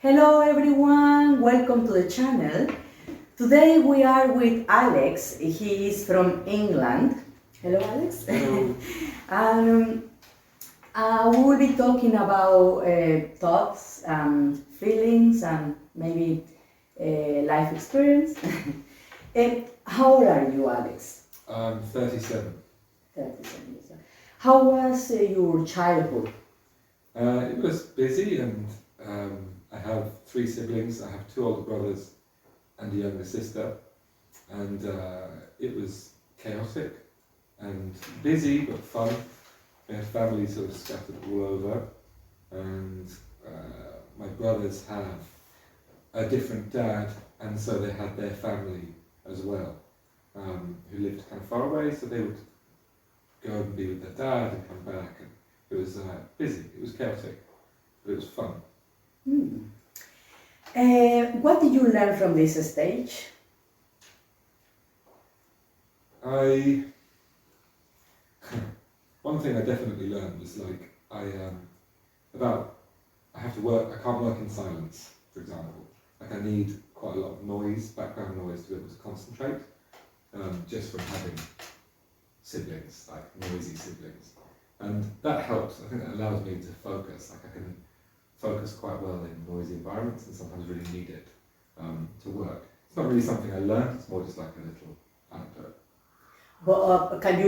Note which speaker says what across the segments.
Speaker 1: Hello everyone, welcome to the channel. Today we are with Alex. He is from England. Hello Alex.
Speaker 2: Hello.
Speaker 1: and we will be talking about thoughts and feelings and maybe life experience. How old are you, Alex?
Speaker 2: I'm 37.
Speaker 1: 37 years old. How was your childhood?
Speaker 2: It was busy and I have 3 siblings. I have 2 older brothers and a younger sister. And it was chaotic and busy but fun. We had family sort of scattered all over. And my brothers have a different dad, and so they had their family as well, who lived kind of far away, so they would go and be with their dad and come back. And it was busy, it was chaotic, but it was fun.
Speaker 1: What did you learn from this stage?
Speaker 2: One thing I definitely learned was like I have to work. I can't work in silence, for example. Like I need quite a lot of noise, background noise, to be able to concentrate. Just from having siblings, like noisy siblings, and that helps. I think that allows me to focus. Like I can focus quite well in noisy environments, and sometimes really need it to work. It's not really something I learned. It's more just like a little anecdote.
Speaker 1: But can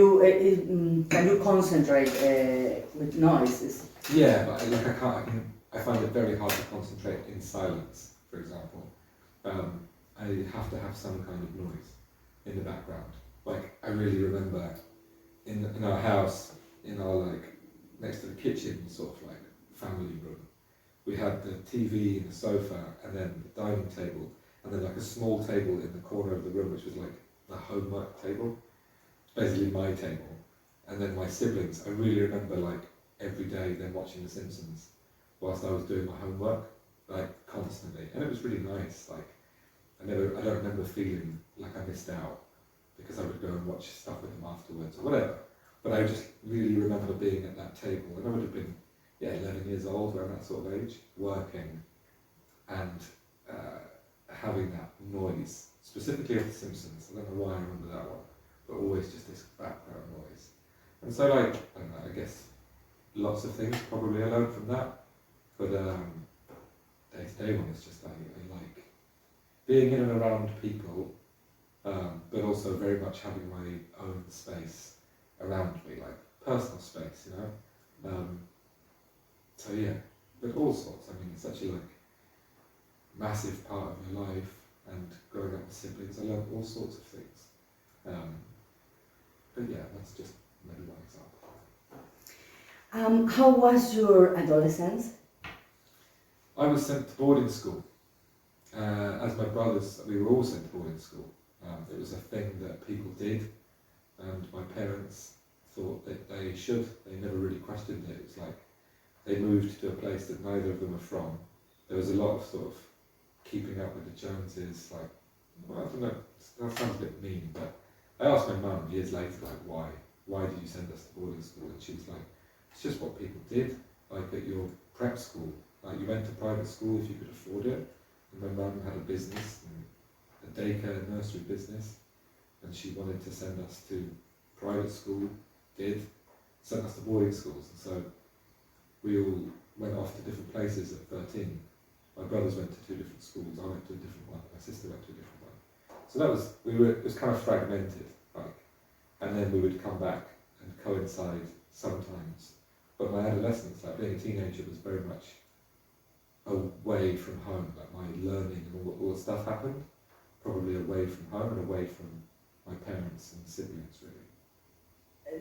Speaker 1: you concentrate with noises?
Speaker 2: Yeah, but like I can't. I find it very hard to concentrate in silence. For example, I have to have some kind of noise in the background. Like I really remember in our house, in our like next to the kitchen, sort of like family room, we had the TV and the sofa, and then the dining table, and then like a small table in the corner of the room, which was like the homework table. Basically my table, and then my siblings. I really remember like every day them watching The Simpsons whilst I was doing my homework, like constantly, and it was really nice. Like I don't remember feeling like I missed out because I would go and watch stuff with them afterwards or whatever. But I just really remember being at that table, and I would have been 11 years old, around that sort of age, working and having that noise, specifically of The Simpsons. I don't know why I remember that one, but always just this background noise. And so like, I don't know, I guess lots of things probably I learned from that, but day-to-day one is just I like being in and around people, but also very much having my own space around me, like personal space, you know? So yeah, but all sorts. I mean, it's such a like massive part of my life, and growing up with siblings, I learned all sorts of things. But yeah, that's just maybe one example.
Speaker 1: How was your adolescence?
Speaker 2: I was sent to boarding school. As my brothers, we were all sent to boarding school. It was a thing that people did, and my parents thought that they should. They never really questioned it. It was like they moved to a place that neither of them are from. There was a lot of sort of keeping up with the Joneses, like, well, I don't know, that sounds a bit mean, but I asked my mum years later, like, why did you send us to boarding school? And she was like, it's just what people did, like at your prep school. Like you went to private school if you could afford it. And my mum had a business, a daycare nursery business, and she wanted to send us to private school, sent us to boarding schools. And so we all went off to different places at 13. My brothers went to 2 different schools, I went to a different one, my sister went to a different one. So it was kind of fragmented, like, and then we would come back and coincide sometimes. But my adolescence, like being a teenager, was very much away from home. Like my learning and all the stuff happened probably away from home and away from my parents and siblings, really.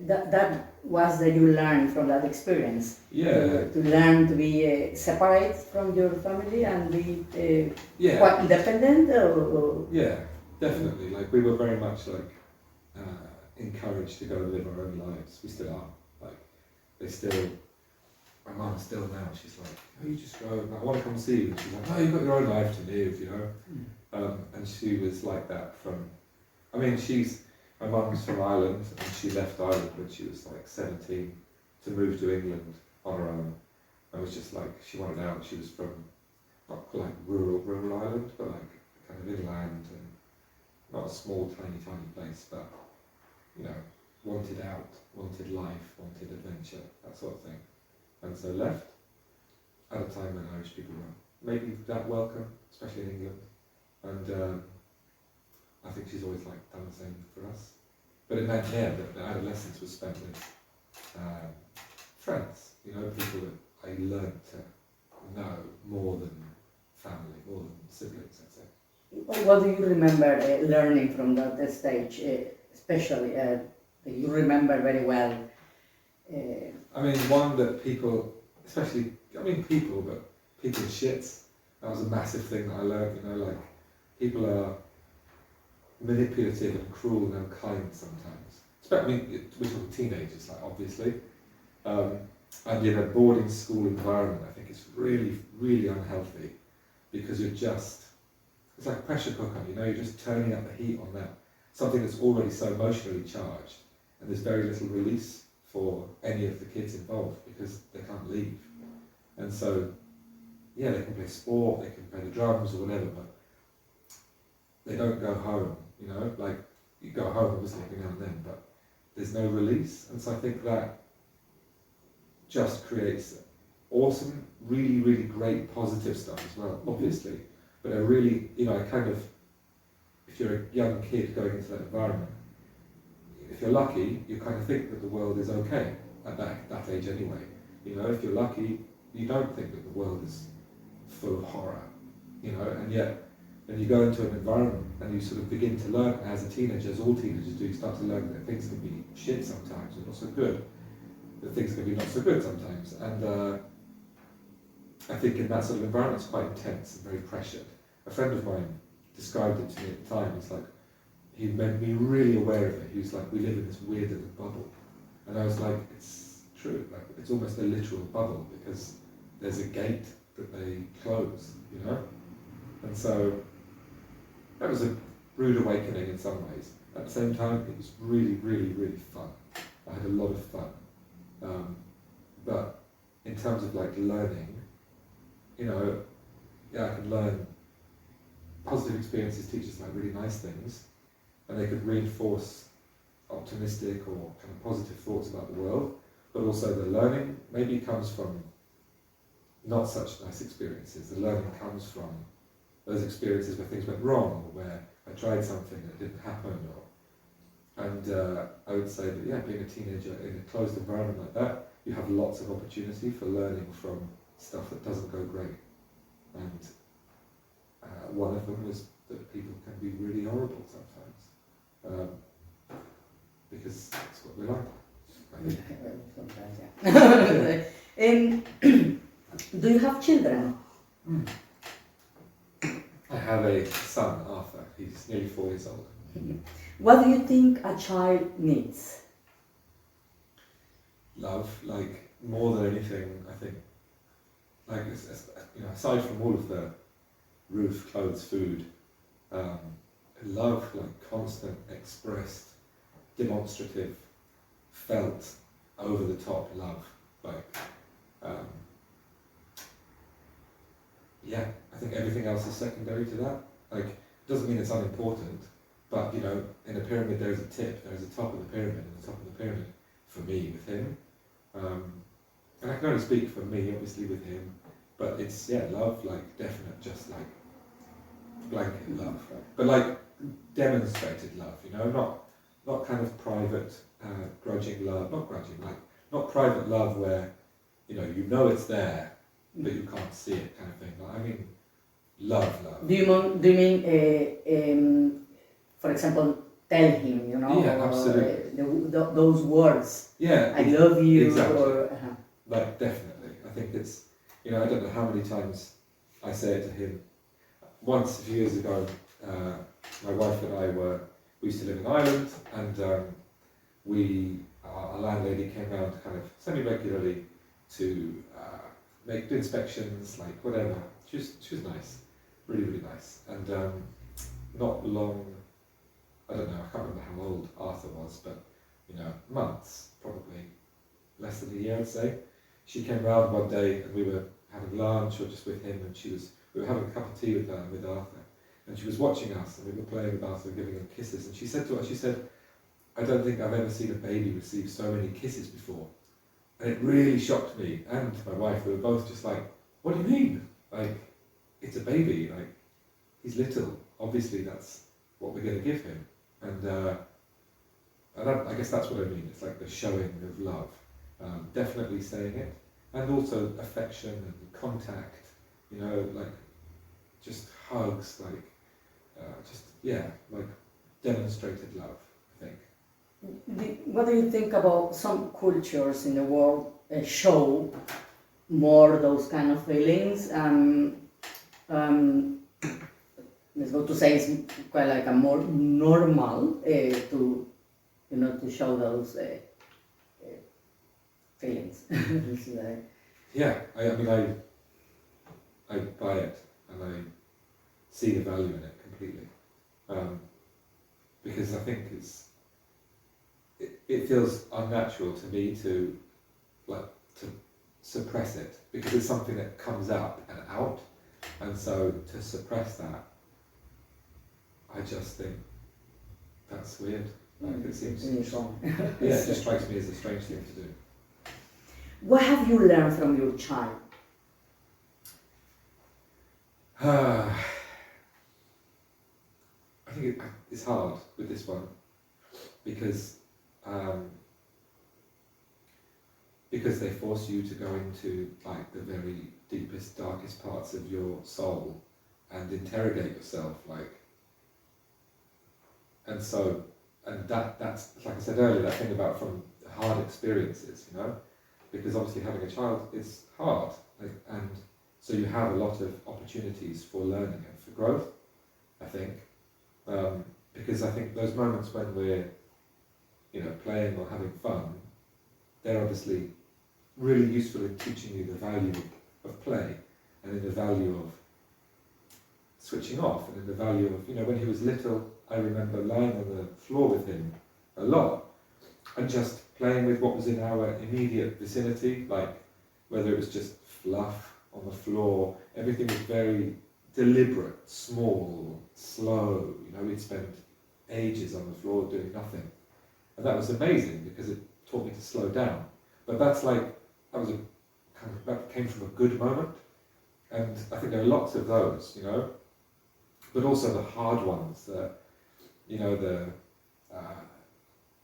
Speaker 1: That was that you learned from that experience.
Speaker 2: Yeah.
Speaker 1: To learn to be separate from your family and be
Speaker 2: Yeah.
Speaker 1: quite independent. Or
Speaker 2: Yeah, definitely. Like we were very much like encouraged to go and live our own lives. We still are. Like my mum still now, she's like, oh, you just go, I want to come see you. And she's like, no, you've got your own life to live, you know. And she was like that from, I mean, my mum's from Ireland, and she left Ireland when she was like 17 to move to England on her own. I was just like, she wanted out. She was from not like rural island, but like kind of inland and not a small, tiny place, but you know, wanted out, wanted life, wanted adventure, that sort of thing. And so left at a time when Irish people were maybe that welcome, especially in England. And I think she's always like done the same for us. But it meant, yeah, that the adolescence was spent with friends, you know, people that I learned to know more than family, more than siblings, I'd say.
Speaker 1: What do you remember learning from that stage, especially that you remember very well?
Speaker 2: I mean, one that people, especially, I mean people, but people are shits. That was a massive thing that I learned, you know, like, people are manipulative and cruel and unkind sometimes. I mean, we're talking teenagers, like, obviously. And in a boarding school environment, I think it's really, really unhealthy because you're just, it's like a pressure cooker, you know, you're just turning up the heat on that, something that's already so emotionally charged, and there's very little release for any of the kids involved because they can't leave. And so, yeah, they can play sport, they can play the drums or whatever, but they don't go home, you know, like, you go home obviously every now and then, but there's no release. And so I think that just creates awesome, really, really great positive stuff as well, obviously. But I really, you know, I kind of, if you're a young kid going into that environment, if you're lucky, you kind of think that the world is okay at that age anyway. You know, if you're lucky, you don't think that the world is full of horror, you know, and yet when you go into an environment and you sort of begin to learn as a teenager, as all teenagers do, you start to learn that things can be shit sometimes and not so good, that things can be not so good sometimes. And I think in that sort of environment it's quite intense and very pressured. A friend of mine described it to me at the time. It's like, he made me really aware of it. He was like, we live in this weird little bubble. And I was like, it's true, like, it's almost a literal bubble because there's a gate that they close, you know? And so that was a rude awakening in some ways. At the same time, it was really, really, really fun. I had a lot of fun. But in terms of like learning, you know, yeah, I could learn positive experiences teach us like really nice things, and they could reinforce optimistic or kind of positive thoughts about the world, but also the learning maybe comes from not such nice experiences. The learning comes from those experiences where things went wrong, or where I tried something that didn't happen, and I would say that, yeah, being a teenager in a closed environment like that, you have lots of opportunity for learning from stuff that doesn't go great. And one of them was that people can be really horrible sometimes, because that's what we like. I think.
Speaker 1: Sometimes, yeah. Do you have children?
Speaker 2: I have a son, Arthur. He's nearly 4 years old.
Speaker 1: What do you think a child needs?
Speaker 2: Love, like, more than anything, I think. Like, you know, aside from all of the roof, clothes, food, love, like, constant, expressed, demonstrative, felt, over the top love, like, yeah, I think everything else is secondary to that. Like, it doesn't mean it's unimportant, but, you know, in a pyramid there's a tip, there's a top of the pyramid, and the top of the pyramid, for me, with him. And I can only speak for me, obviously, with him, but it's, yeah, love, like, definite, just like, blanket love. But, like, demonstrated love, you know, not kind of private, grudging love, like, not private love where, you know it's there, but you can't see it, kind of thing. Like, I mean, love.
Speaker 1: Do you mean, for example, tell him, you know,
Speaker 2: Yeah, absolutely.
Speaker 1: Those words,
Speaker 2: Yeah,
Speaker 1: I love you,
Speaker 2: exactly.
Speaker 1: or
Speaker 2: Like, definitely. I think it's, you know, I don't know how many times I say it to him. Once, a few years ago, my wife and I we used to live in Ireland, and our landlady came round kind of semi-regularly to do inspections, like, whatever. She was nice, really, really nice. And not long, I don't know, I can't remember how old Arthur was, but, you know, months, probably less than a year, I'd say. She came round one day and we were having lunch or just with him, and we were having a cup of tea with her and with Arthur, and she was watching us, and we were playing with Arthur and giving him kisses, and she said to us, she said, I don't think I've ever seen a baby receive so many kisses before. And it really shocked me and my wife. We were both just like, what do you mean? Like, it's a baby, like, he's little. Obviously that's what we're going to give him. And I guess that's what I mean. It's like the showing of love. Definitely saying it. And also affection and contact, you know, like just hugs, like, like demonstrated love, I think.
Speaker 1: What do you think about some cultures in the world show more those kind of feelings? Let's go to say it's quite like a more normal to to show those feelings.
Speaker 2: Yeah, I mean I buy it and I see the value in it completely, because I think it feels unnatural to me to suppress it, because it's something that comes up and out, and so to suppress that, I just think that's weird. Like it seems
Speaker 1: wrong.
Speaker 2: Yeah, it just strikes me as a strange thing to do.
Speaker 1: What have you learned from your child?
Speaker 2: I think it's hard with this one because they force you to go into like the very deepest, darkest parts of your soul and interrogate yourself, like, and that's like I said earlier, that thing about from hard experiences, you know, because obviously having a child is hard, like, and so you have a lot of opportunities for learning and for growth, I think, because I think those moments when we're, you know, playing or having fun, they're obviously really useful in teaching you the value of play and in the value of switching off and in the value of, you know, when he was little, I remember lying on the floor with him a lot and just playing with what was in our immediate vicinity, like whether it was just fluff on the floor, everything was very deliberate, small, slow, you know, we'd spend ages on the floor doing nothing. And that was amazing because it taught me to slow down. But that's like, that came from a good moment. And I think there are lots of those, you know, but also the hard ones that, you know,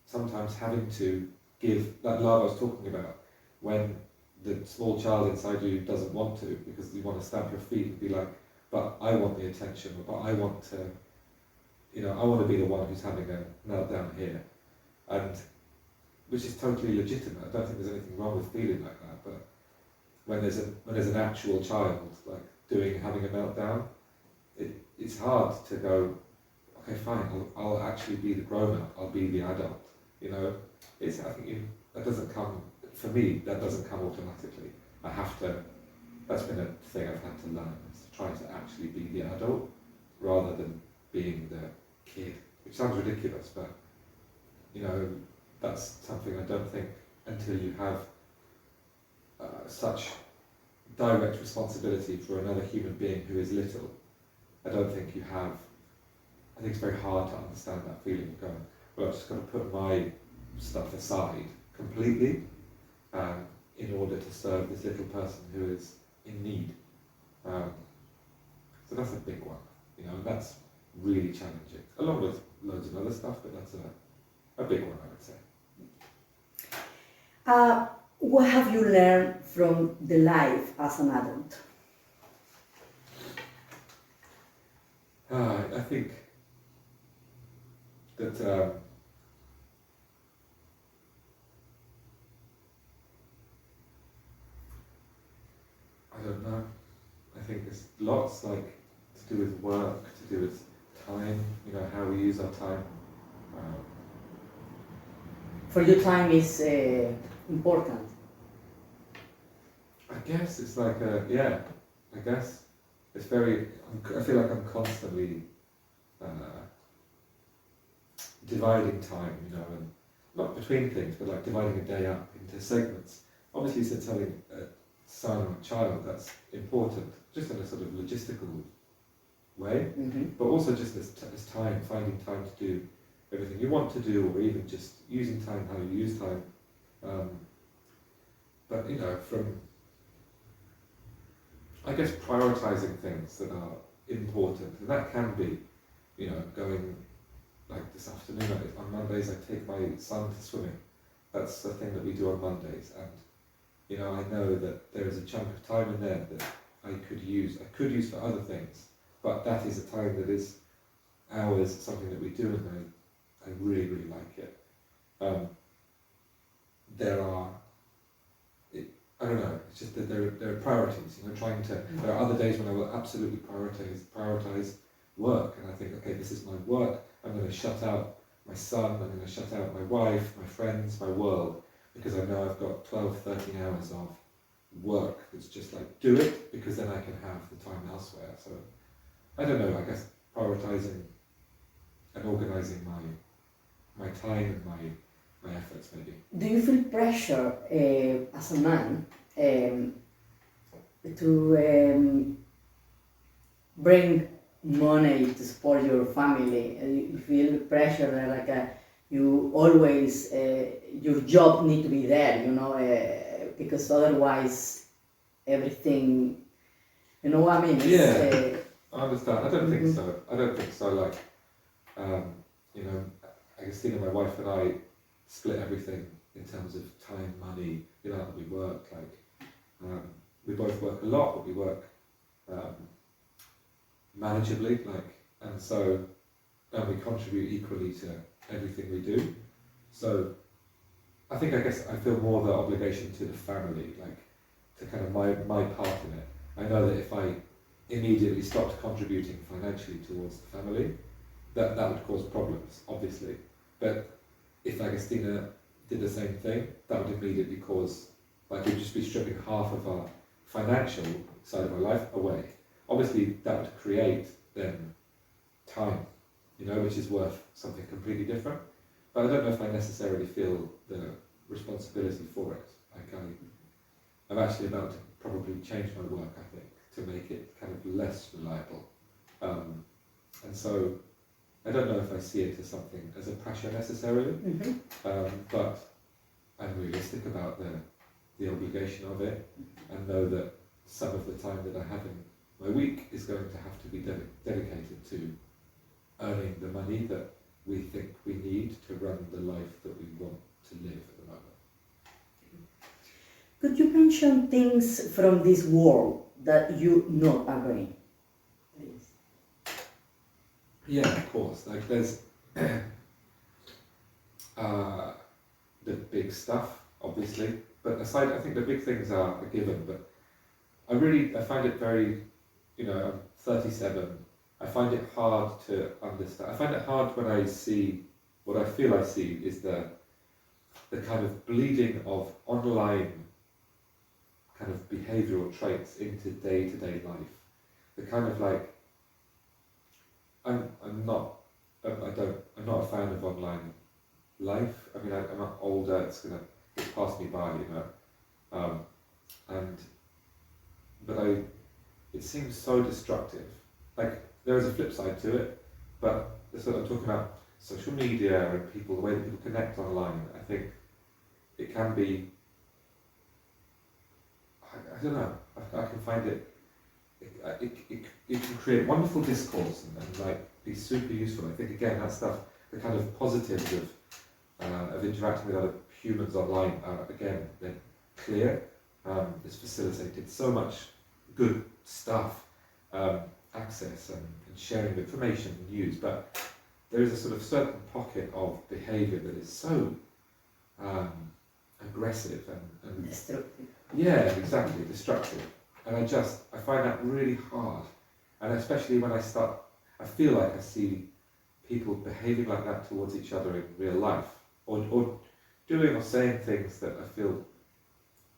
Speaker 2: sometimes having to give that love I was talking about, when the small child inside you doesn't want to, because you want to stamp your feet and be like, but I want the attention, or but I want to, you know, I want to be the one who's having a meltdown here. And which is totally legitimate. I don't think there's anything wrong with feeling like that, but when there's an actual child like having a meltdown, it's hard to go, okay, fine, I'll actually be the grown-up, I'll be the adult, you know. I think that doesn't come, for me, that doesn't come automatically. That's been a thing I've had to learn, is to try to actually be the adult rather than being the kid, which sounds ridiculous, but, you know, that's something I don't think until you have such direct responsibility for another human being who is little, I don't think you have. I think it's very hard to understand that feeling of going, well, I've just got to put my stuff aside completely in order to serve this little person who is in need. So that's a big one, you know, and that's really challenging, along with loads of other stuff, but that's a big one, I would say.
Speaker 1: What have you learned from the life as an adult?
Speaker 2: I think that I don't know. I think there's lots like to do with work, to do with time. You know, how we use our time.
Speaker 1: For you, time is important.
Speaker 2: I guess it's like I guess it's very. I feel like I'm constantly dividing time, you know, and not between things, but like dividing a day up into segments. Obviously, since having a son or child that's important, just in a sort of logistical way,
Speaker 1: Mm-hmm.
Speaker 2: but also just as time, finding time to do everything you want to do, or even just using time how you use time. But you know, from I guess prioritizing things that are important, and that can be, you know, going like this afternoon on Mondays. I take my son to swimming. That's the thing that we do on Mondays, and you know, I know that there is a chunk of time in there that I could use for other things, but that is a time that is ours, something that we do, and I really, really like it. There are, I don't know, it's just that there are priorities, you know, there are other days when I will absolutely prioritize work, and I think, okay, this is my work, I'm going to shut out my son, I'm going to shut out my wife, my friends, my world, because I know I've got 12, 13 hours of work that's just like, do it, because then I can have the time elsewhere. So, I don't know, I guess prioritizing and organising my time and my efforts, maybe.
Speaker 1: Do you feel pressure as a man to bring money to support your family? You feel pressure that like you always your job need to be there, you know, because otherwise everything, you know what I mean?
Speaker 2: Yeah. I understand. I don't
Speaker 1: Mm-hmm.
Speaker 2: think so. I don't think so. Like, you know, Agostina, my wife, and I split everything in terms of time, money, you know, that we work. Like, we both work a lot, but we work manageably. Like, and so, and we contribute equally to everything we do. So, I guess I feel more the obligation to the family, like, to kind of my part in it. I know that if I immediately stopped contributing financially towards the family, that would cause problems, obviously. But if Agostina did the same thing, that would immediately cause, like, we'd just be stripping half of our financial side of our life away. Obviously, that would create then time, you know, which is worth something completely different. But I don't know if I necessarily feel the responsibility for it. Like, I'm actually about to probably change my work, I think, to make it kind of less reliable. And so I don't know if I see it as something, as a pressure necessarily,
Speaker 1: Mm-hmm.
Speaker 2: but I'm realistic about the obligation of it, and know that some of the time that I have in my week is going to have to be dedicated to earning the money that we think we need to run the life that we want to live at the moment.
Speaker 1: Could you mention things from this world that you not agree? Please.
Speaker 2: Yeah, of course. Like, there's the big stuff, obviously, but aside, I think the big things are a given. But I find it very, you know, I'm 37. I find it hard to understand. I find it hard when I see what I feel I see is the kind of bleeding of online kind of behavioural traits into day-to-day life. The kind of like, I'm not a fan of online life. I mean, I'm not older. It's pass me by, you know. It seems so destructive. Like, there is a flip side to it, but that's what I'm talking about. Social media and people, the way that people connect online. I think it can be. I don't know. I can find it. It can create wonderful discourse and like be super useful. I think again that stuff, the kind of positives of interacting with other humans online are again they're clear. It's facilitated so much good stuff, access and sharing of information and news. But there is a sort of certain pocket of behaviour that is so aggressive and
Speaker 1: Destructive.
Speaker 2: yeah, exactly, destructive. And I find that really hard. And especially when I feel like I see people behaving like that towards each other in real life, or doing or saying things that I feel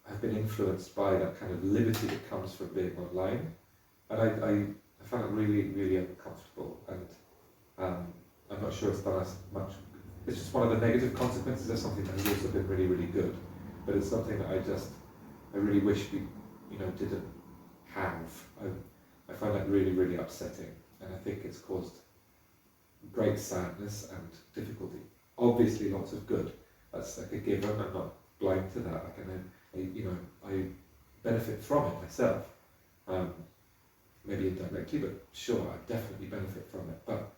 Speaker 2: have been influenced by that kind of liberty that comes from being online. And I find it really, really uncomfortable. And I'm not sure it's done as much. It's just one of the negative consequences of something that has also been really, really good. But it's something that I really wish didn't have. I find that really, really upsetting, and I think it's caused great sadness and difficulty. Obviously, lots of good. That's like a given. I'm not blind to that. I benefit from it myself. Maybe indirectly, but sure, I definitely benefit from it. But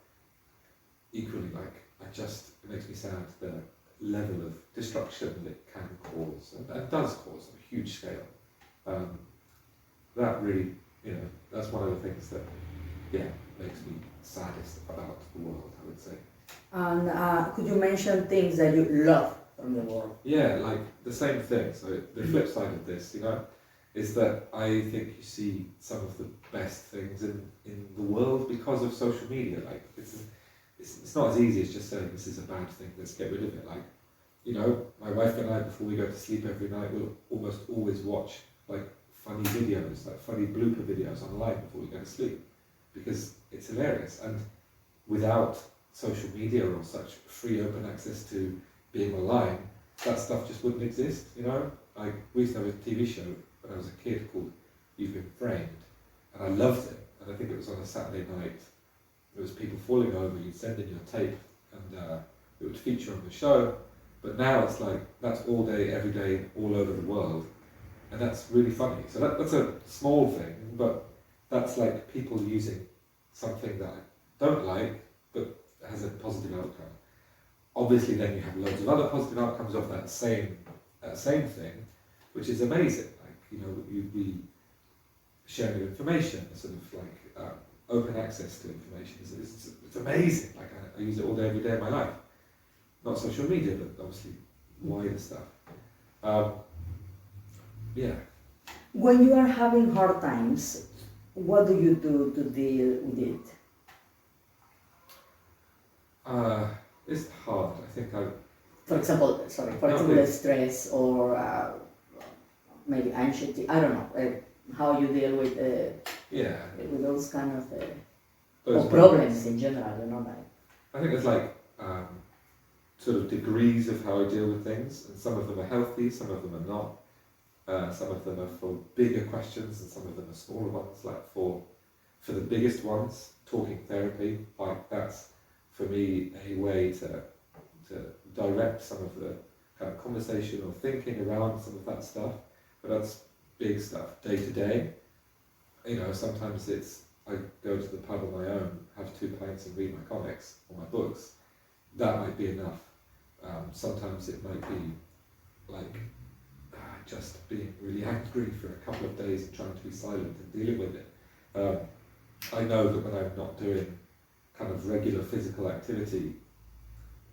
Speaker 2: equally, it makes me sad the level of destruction that it can cause, and does cause on a huge scale. That really, that's one of the things that, makes me saddest about the world, I would say.
Speaker 1: And could you mention things that you love from the world?
Speaker 2: Yeah, like the same thing. So the flip side of this, is that I think you see some of the best things in the world because of social media. Like it's not as easy as just saying this is a bad thing, let's get rid of it. Like, my wife and I, before we go to sleep every night, we'll almost always watch like funny videos, like funny blooper videos online before we go to sleep, because it's hilarious. And without social media or such free open access to being online, that stuff just wouldn't exist, Like, we used to have a TV show when I was a kid called You've Been Framed, and I loved it. And I think it was on a Saturday night. There was people falling over, you'd send in your tape, and it would feature on the show. But now it's like, that's all day, every day, all over the world. And that's really funny. So that's a small thing, but that's like people using something that I don't like, but has a positive outcome. Obviously, then you have loads of other positive outcomes of that same thing, which is amazing. Like, we sharing of information, sort of like open access to information. It's amazing. Like, I use it all day, every day of my life. Not social media, but obviously wider stuff.
Speaker 1: When you are having hard times, what do you do to deal with it?
Speaker 2: It's hard. I think
Speaker 1: For example, stress or maybe anxiety. I don't know how you deal with with those kind of or problems in general. Like.
Speaker 2: I think there's like sort of degrees of how I deal with things, and some of them are healthy, some of them are not. Some of them are for bigger questions, and some of them are smaller ones. Like for the biggest ones, talking therapy, like that's for me a way to direct some of the kind of conversation or thinking around some of that stuff. But that's big stuff, day to day. Sometimes I go to the pub on my own, have 2 pints and read my comics or my books. That might be enough. Sometimes it might be like just being really angry for a couple of days and trying to be silent and dealing with it. I know that when I'm not doing kind of regular physical activity,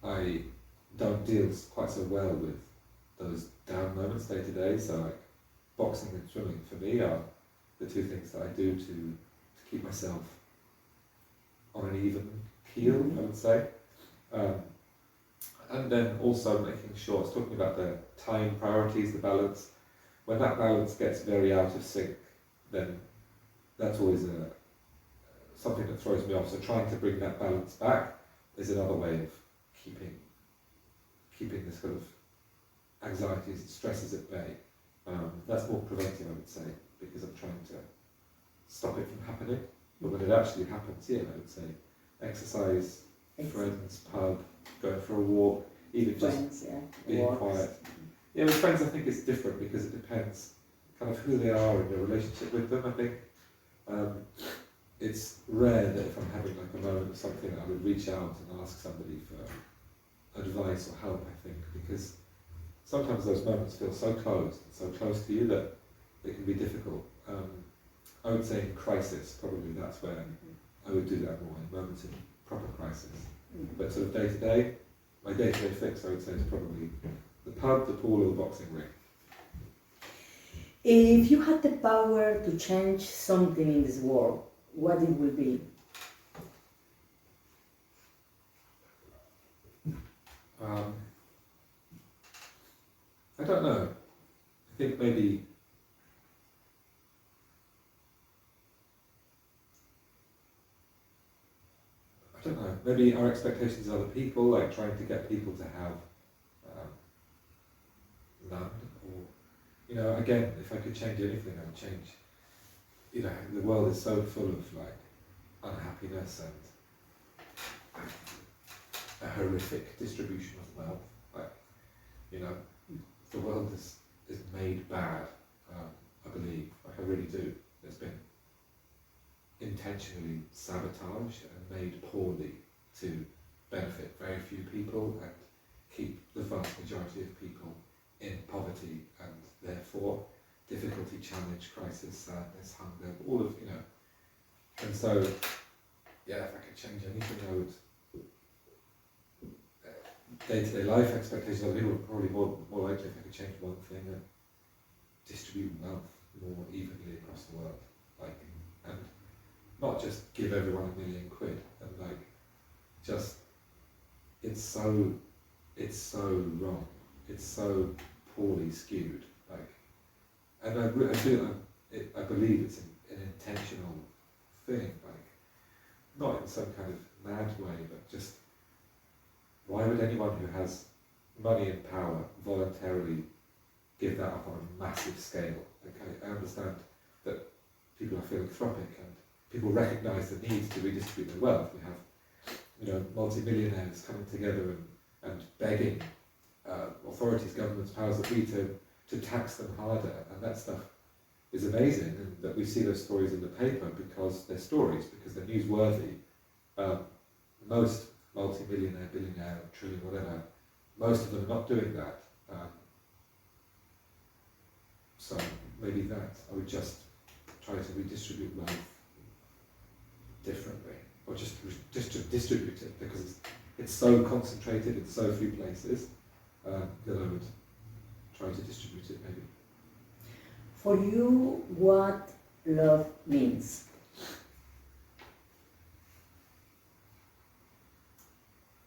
Speaker 2: I don't deal quite so well with those down moments day to day. So like boxing and swimming for me are the 2 things that I do to keep myself on an even keel, I would say. And then also making sure, I was talking about the time priorities, the balance. When that balance gets very out of sync, then that's always something that throws me off. So trying to bring that balance back is another way of keeping this sort of anxieties and stresses at bay. That's more preventive, I would say, because I'm trying to stop it from happening. But when it actually happens, I would say exercise, friends, pub, going for a walk, even friends, just being quiet. Yeah, with friends I think it's different because it depends kind of who they are and your relationship with them. I think it's rare that if I'm having like a moment of something I would reach out and ask somebody for advice or help, I think, because sometimes those moments feel so close to you that it can be difficult. I would say in crisis, probably that's where I would do that more, in moments of proper crisis. But sort of day to day, my day-to-day fix, I would say, is probably the pub, the pool, or the boxing ring.
Speaker 1: If you had the power to change something in this world, what it would be?
Speaker 2: I don't know. I think maybe maybe our expectations of other people, like trying to get people to have land, or you know, again, if I could change anything, I would change. You know, the world is so full of like unhappiness and a horrific distribution of wealth. Like, you know, the world is made bad. I believe, like I really do. It's been intentionally sabotaged and made poorly to benefit very few people and keep the vast majority of people in poverty and therefore difficulty, challenge, crisis, sadness, hunger, all of, you know. And so, yeah, if I could change anything, I would. Day-to-day life expectations of people are probably more likely if I could change one thing and distribute wealth more evenly across the world, like, and not just give everyone £1 million and like, just it's so wrong, it's so poorly skewed, like, and I believe it's an intentional thing, like, not in some kind of mad way, but just. Why would anyone who has money and power voluntarily give that up on a massive scale? Okay, I understand that people are philanthropic and people recognise the need to redistribute their wealth. We have, you know, multi-millionaires coming together and begging authorities, governments, powers that be to tax them harder, and that stuff is amazing, and that we see those stories in the paper because they're stories, because they're newsworthy. Most multi-millionaire, billionaire, trillion, whatever, most of them are not doing that. So maybe that, I would just try to redistribute wealth differently, or just distribute it, because it's so concentrated in so few places, that I would try to distribute it maybe.
Speaker 1: For you, what love means?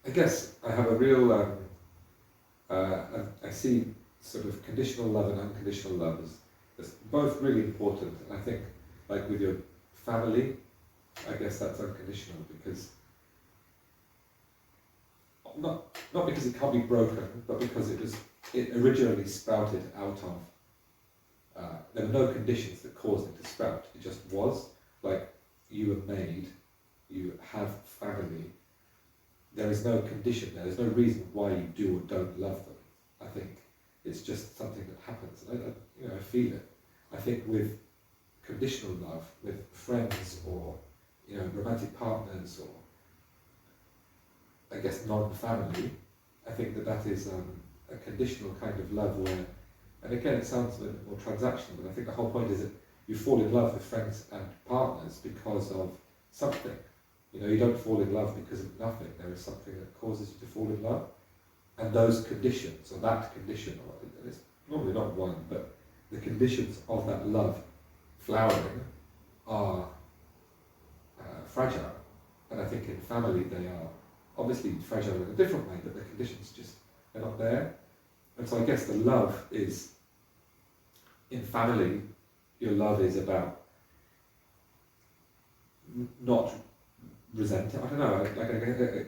Speaker 2: I guess I have a real, I see sort of conditional love and unconditional love as both really important. And I think, like with your family, I guess that's unconditional because, not because it can't be broken, but because it originally sprouted out of, there were no conditions that caused it to sprout. It just was, like, you were made, you have family. There is no condition there. There's no reason why you do or don't love them. I think it's just something that happens. And I feel it. I think with conditional love, with friends or, you know, romantic partners or, I guess, non-family, I think that is a conditional kind of love where, and again, it sounds a bit more transactional, but I think the whole point is that you fall in love with friends and partners because of something. You know, you don't fall in love because of nothing. There is something that causes you to fall in love. And those conditions, or that condition, or it's normally not one, but the conditions of that love flowering are fragile. And I think in family they are obviously fragile in a different way, but the conditions just, they're not there. And so I guess the love is, in family, your love is about not resenting, I don't know, like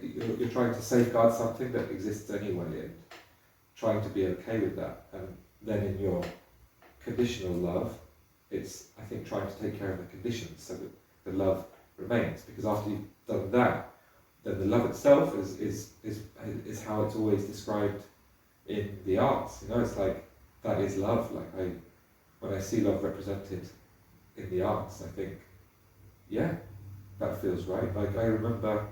Speaker 2: you're trying to safeguard something that exists anyway and trying to be okay with that. And then in your conditional love, it's, I think, trying to take care of the conditions so that the love remains. Because after you've done that, then the love itself is how it's always described in the arts. You know, it's like, that is love. Like when I see love represented in the arts, I think, yeah, that feels right. Like I remember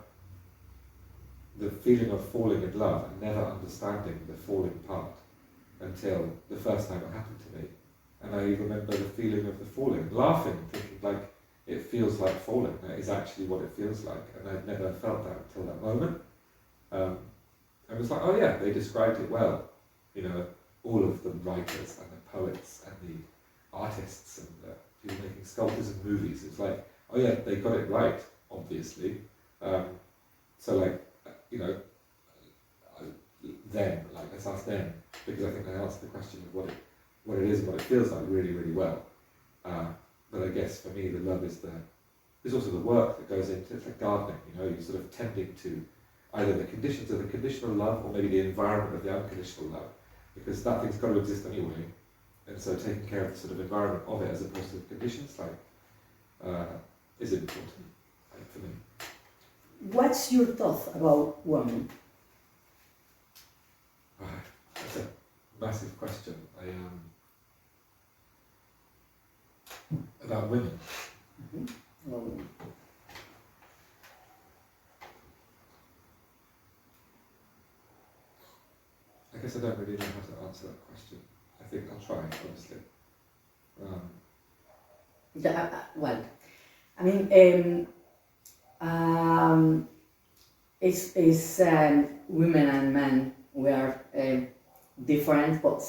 Speaker 2: the feeling of falling in love and never understanding the falling part until the first time it happened to me. And I remember the feeling of the falling, laughing, thinking like, it feels like falling. That is actually what it feels like. And I'd never felt that until that moment. I was like, oh yeah, they described it well. You know, all of the writers and the poets and the artists and the people making sculptures and movies. It's like, oh yeah, they got it right, obviously. So like, you know, them, like let's ask them, because I think they answer the question of what it is and what it feels like really, really well. But I guess for me, the love is also the work that goes into it. It's like gardening, you know, you're sort of tending to either the conditions of the conditional love or maybe the environment of the unconditional love, because that thing's got to exist anyway. And so taking care of the sort of environment of it as opposed to the conditions, is important, for me.
Speaker 1: What's your thought about women?
Speaker 2: That's a massive question. About women.
Speaker 1: Well,
Speaker 2: I guess I don't really know how to answer that question. I think I'll try, obviously.
Speaker 1: well, I mean, it's women and men. We are different, but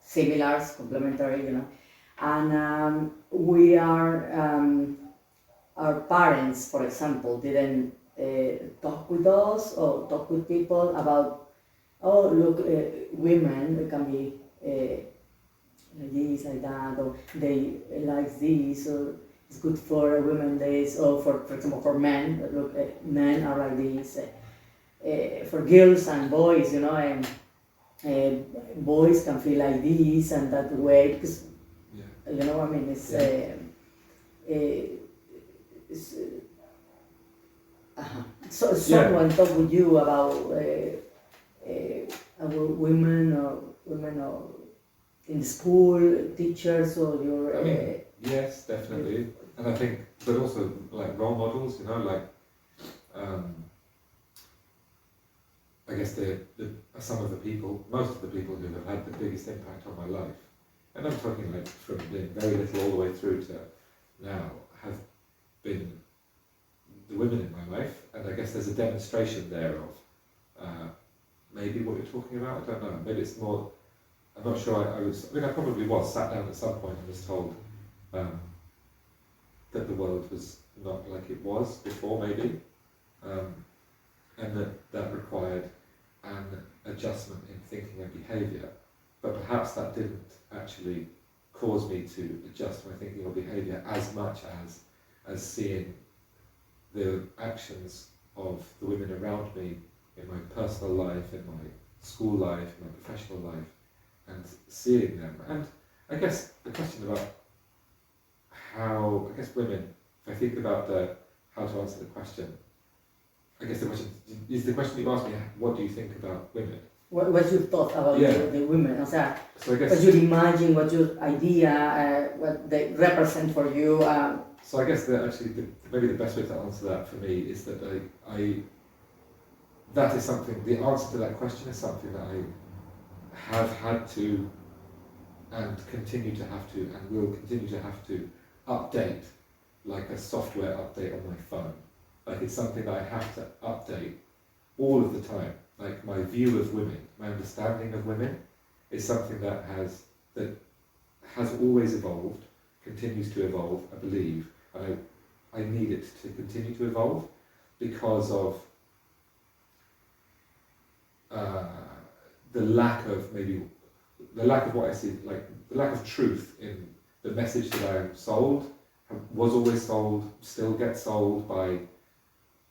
Speaker 1: similar, complementary, and we are. Our parents, for example, didn't talk with us or talk with people about, oh, look, women can be like this, like that, or they like this, or it's good for women this, or for example, for men, look, men are like this. For girls and boys, and boys can feel like this and that way, because, I mean, it's, so someone talk with you about women or in the school, teachers, or your.
Speaker 2: Yes, definitely, and I think, but also like role models, I guess some of the people, most of the people who have had the biggest impact on my life, and I'm talking like from being very little all the way through to now, have been the women in my life, and I guess there's a demonstration there of maybe what you're talking about. I don't know. Maybe it's more. I'm not sure. I probably was sat down at some point and was told that the world was not like it was before, maybe, and that required an adjustment in thinking and behaviour. But perhaps that didn't actually cause me to adjust my thinking or behaviour as much as seeing the actions of the women around me in my personal life, in my school life, in my professional life, and seeing them. And I guess the question about how, women, if I think about how to answer the question, I guess the question you asked me, what do you think about women?
Speaker 1: What's your thought about the women? O sea,
Speaker 2: so I guess,
Speaker 1: what you imagine, what your idea, what they represent for you.
Speaker 2: So I guess that actually, maybe the best way to answer that for me is that that is something, the answer to that question is something that I have had to and continue to have to and will continue to have to update, like a software update on my phone. Like it's something that I have to update all of the time. Like my view of women, my understanding of women is something that has always evolved, continues to evolve, I believe. I need it to continue to evolve because of the lack of what I see, like the lack of truth in the message that I am sold, was always sold, still gets sold by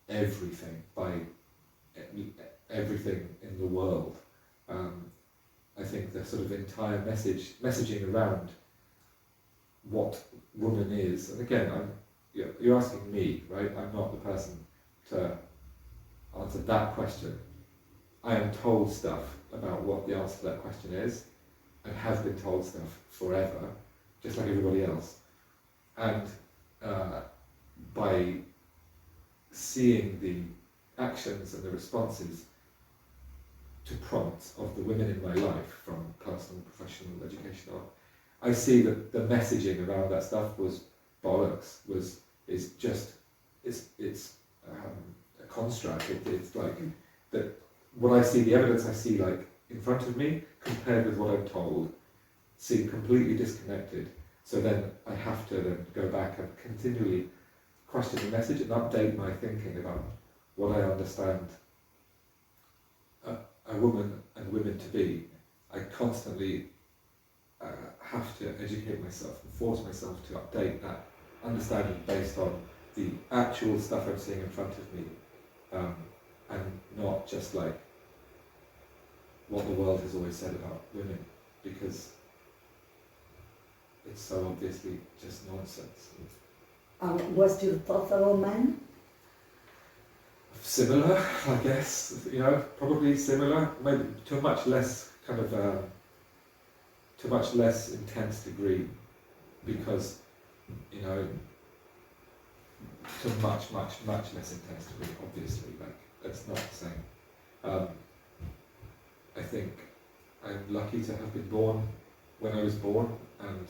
Speaker 2: everything in the world. I think the sort of entire messaging around what woman is, and again, you're asking me, right? I'm not the person to answer that question. I am told stuff about what the answer to that question is, and have been told stuff forever, just like everybody else. And by seeing the actions and the responses to prompts of the women in my life, from personal, professional, educational, I see that the messaging around that stuff was bollocks. It's a construct. It's like that. When I see the evidence, I see like in front of me compared with what I'm told, seem completely disconnected. So then I have to then go back and continually question the message and update my thinking about what I understand a woman and women to be. I constantly have to educate myself and force myself to update that understanding based on the actual stuff I'm seeing in front of me, and not just like what the world has always said about women, because it's so obviously just nonsense.
Speaker 1: What's your thoughts about men?
Speaker 2: Similar, I guess, probably similar, maybe to a much less to a much less intense degree, because, to a much less intense degree, obviously, like, that's not the same. I think I'm lucky to have been born when I was born, and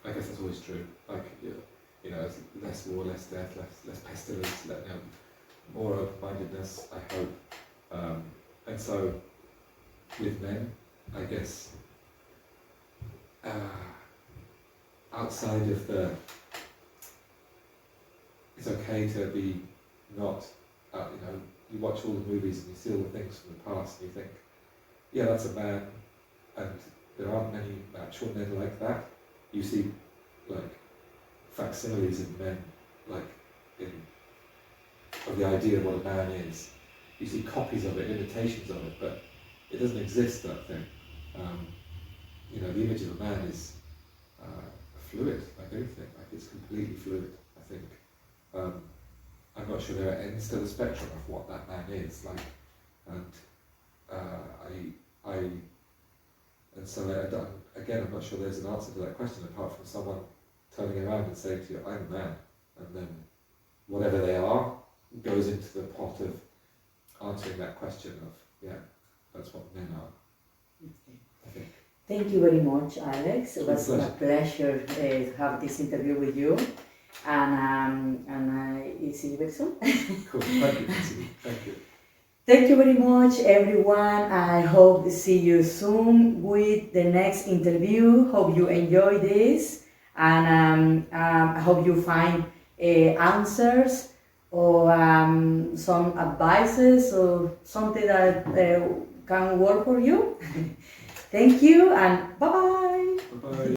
Speaker 2: I guess that's always true, like, it's less war, less death, less pestilence, more open-mindedness, I hope. And so, with men, I guess, outside of it's okay to be not, you watch all the movies and you see all the things from the past and you think, yeah, that's a man, and there aren't many actual men like that. You see, like, facsimiles of men, like, of the idea of what a man is. You see copies of it, imitations of it, but it doesn't exist, that thing. The image of a man is fluid, like anything, like it's completely fluid, I think. I'm not sure there are ends to the spectrum of what that man is, like, and I'm not sure there's an answer to that question apart from someone turning around and saying to you, I'm a man, and then whatever they are goes into the pot of answering that question of, yeah, that's what men are.
Speaker 1: Okay.
Speaker 2: I think.
Speaker 1: Thank you very much, Alex. It was
Speaker 2: Pleasure.
Speaker 1: a pleasure to have this interview with you, and see you very soon.
Speaker 2: Cool. Thank you, Nancy. Thank you.
Speaker 1: Thank you very much, everyone. I hope to see you soon with the next interview. Hope you enjoy this, and I hope you find answers or some advices or something that can work for you. Thank you, and bye-bye.
Speaker 2: Bye-bye.